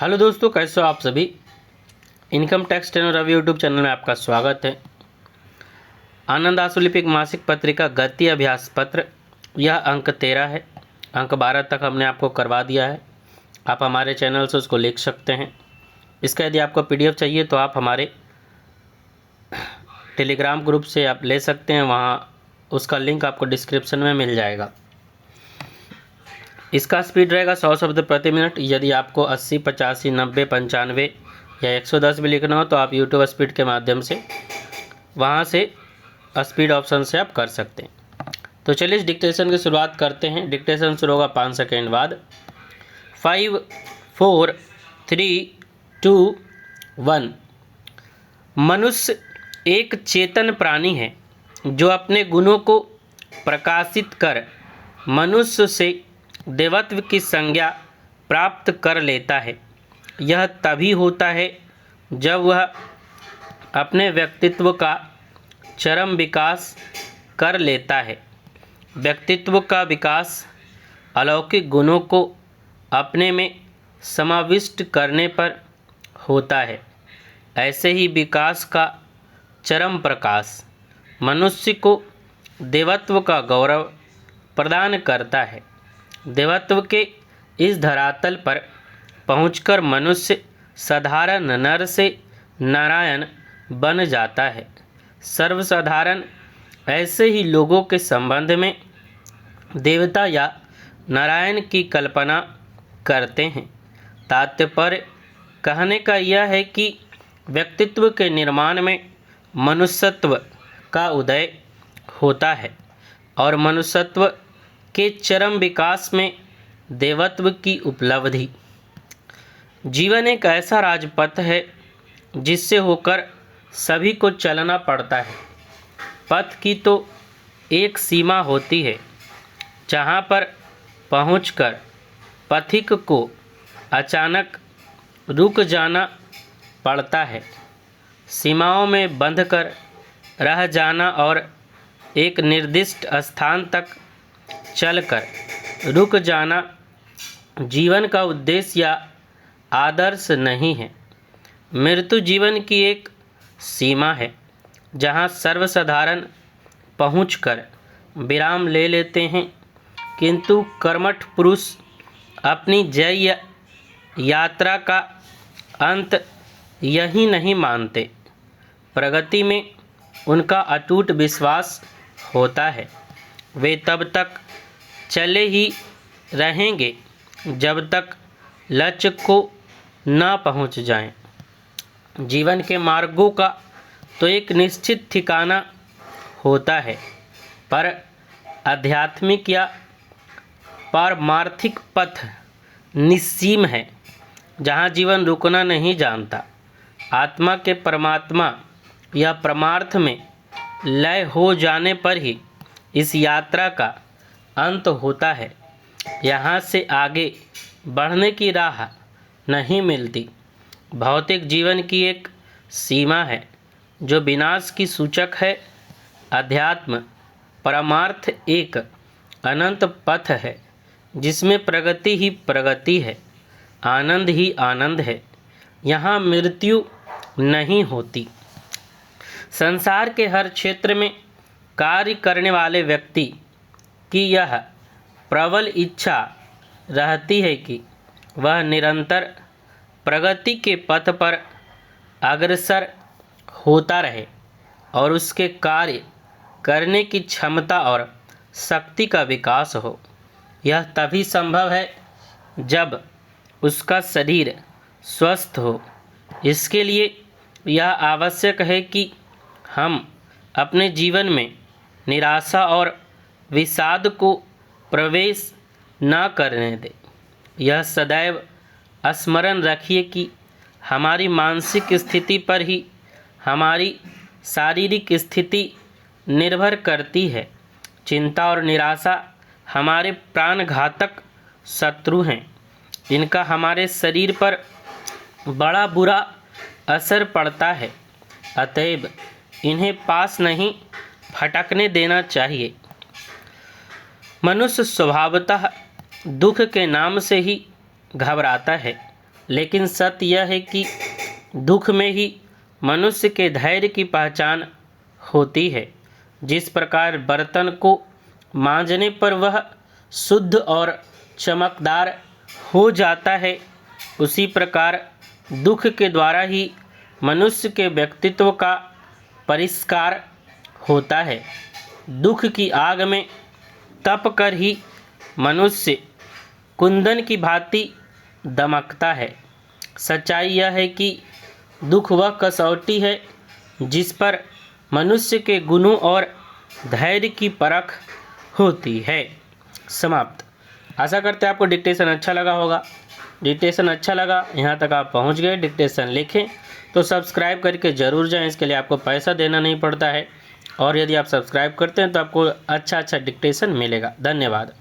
Hello दोस्तों, कैसे हो आप सभी। इनकम टैक्स टेनो रवि यूट्यूब चैनल में आपका स्वागत है। आनंद आशुलिपिक मासिक पत्रिका गति अभ्यास पत्र, यह अंक 13 है। अंक 12 तक हमने आपको करवा दिया है। आप हमारे चैनल से उसको लिख सकते हैं। इसका यदि आपको PDF चाहिए तो आप हमारे टेलीग्राम ग्रुप से आप ले सकते हैं, वहाँ उसका लिंक आपको डिस्क्रिप्शन में मिल जाएगा। इसका स्पीड रहेगा 100 शब्द प्रति मिनट। यदि आपको 80, 85, 90, 95 या 110 भी लिखना हो तो आप यूट्यूब स्पीड के माध्यम से वहाँ से स्पीड ऑप्शन से आप कर सकते हैं। तो चलिए इस डिक्टेशन की शुरुआत करते हैं। डिक्टेशन शुरू होगा 5 सेकेंड बाद। 5, 4, 3, 2, 1। मनुष्य एक चेतन प्राणी है जो अपने गुणों को प्रकाशित कर मनुष्य से देवत्व की संज्ञा प्राप्त कर लेता है। यह तभी होता है जब वह अपने व्यक्तित्व का चरम विकास कर लेता है। व्यक्तित्व का विकास अलौकिक गुणों को अपने में समाविष्ट करने पर होता है। ऐसे ही विकास का चरम प्रकाश मनुष्य को देवत्व का गौरव प्रदान करता है। देवत्व के इस धरातल पर पहुंचकर मनुष्य साधारण नर से नारायण बन जाता है। सर्वसाधारण ऐसे ही लोगों के संबंध में देवता या नारायण की कल्पना करते हैं। तात्पर्य कहने का यह है कि व्यक्तित्व के निर्माण में मनुष्यत्व का उदय होता है और मनुष्यत्व के चरम विकास में देवत्व की उपलब्धि। जीवन एक ऐसा राजपथ है जिससे होकर सभी को चलना पड़ता है। पथ की तो एक सीमा होती है जहाँ पर पहुंचकर पथिक को अचानक रुक जाना पड़ता है। सीमाओं में बंधकर रह जाना और एक निर्दिष्ट स्थान तक चलकर रुक जाना जीवन का उद्देश्य या आदर्श नहीं है। मृत्यु जीवन की एक सीमा है जहाँ सर्वसाधारण पहुंचकर विराम ले लेते हैं, किंतु कर्मठ पुरुष अपनी जय यात्रा का अंत यही नहीं मानते। प्रगति में उनका अटूट विश्वास होता है। वे तब तक चले ही रहेंगे जब तक लक्ष्य को न पहुंच जाएं। जीवन के मार्गों का तो एक निश्चित ठिकाना होता है, पर आध्यात्मिक या पारमार्थिक पथ निस्सीम है जहां जीवन रुकना नहीं जानता। आत्मा के परमात्मा या परमार्थ में लय हो जाने पर ही इस यात्रा का अंत होता है। यहाँ से आगे बढ़ने की राह नहीं मिलती। भौतिक जीवन की एक सीमा है जो विनाश की सूचक है। अध्यात्म परमार्थ एक अनंत पथ है जिसमें प्रगति ही प्रगति है, आनंद ही आनंद है। यहाँ मृत्यु नहीं होती। संसार के हर क्षेत्र में कार्य करने वाले व्यक्ति की यह प्रबल इच्छा रहती है कि वह निरंतर प्रगति के पथ पर अग्रसर होता रहे और उसके कार्य करने की क्षमता और शक्ति का विकास हो। यह तभी संभव है जब उसका शरीर स्वस्थ हो। इसके लिए यह आवश्यक है कि हम अपने जीवन में निराशा और विषाद को प्रवेश न करने दें। यह सदैव स्मरण रखिए कि हमारी मानसिक स्थिति पर ही हमारी शारीरिक स्थिति निर्भर करती है। चिंता और निराशा हमारे प्राणघातक शत्रु हैं। इनका हमारे शरीर पर बड़ा बुरा असर पड़ता है। अतएव इन्हें पास नहीं फटकने देना चाहिए। मनुष्य स्वभावतः दुख के नाम से ही घबराता है। लेकिन सत्य यह है कि दुख में ही मनुष्य के धैर्य की पहचान होती है। जिस प्रकार बर्तन को मांजने पर वह शुद्ध और चमकदार हो जाता है, उसी प्रकार दुख के द्वारा ही मनुष्य के व्यक्तित्व का परिष्कार होता है। दुख की आग में तप कर ही मनुष्य कुंदन की भांति दमकता है। सच्चाई यह है कि दुख वह कसौटी है जिस पर मनुष्य के गुणों और धैर्य की परख होती है। समाप्त। आशा करते हैं आपको डिक्टेशन अच्छा लगा होगा। डिक्टेशन अच्छा लगा, यहाँ तक आप पहुँच गए, डिक्टेशन लिखें तो सब्सक्राइब करके ज़रूर जाएं। इसके लिए आपको पैसा देना नहीं पड़ता है और यदि आप सब्सक्राइब करते हैं तो आपको अच्छा डिक्टेशन मिलेगा। धन्यवाद।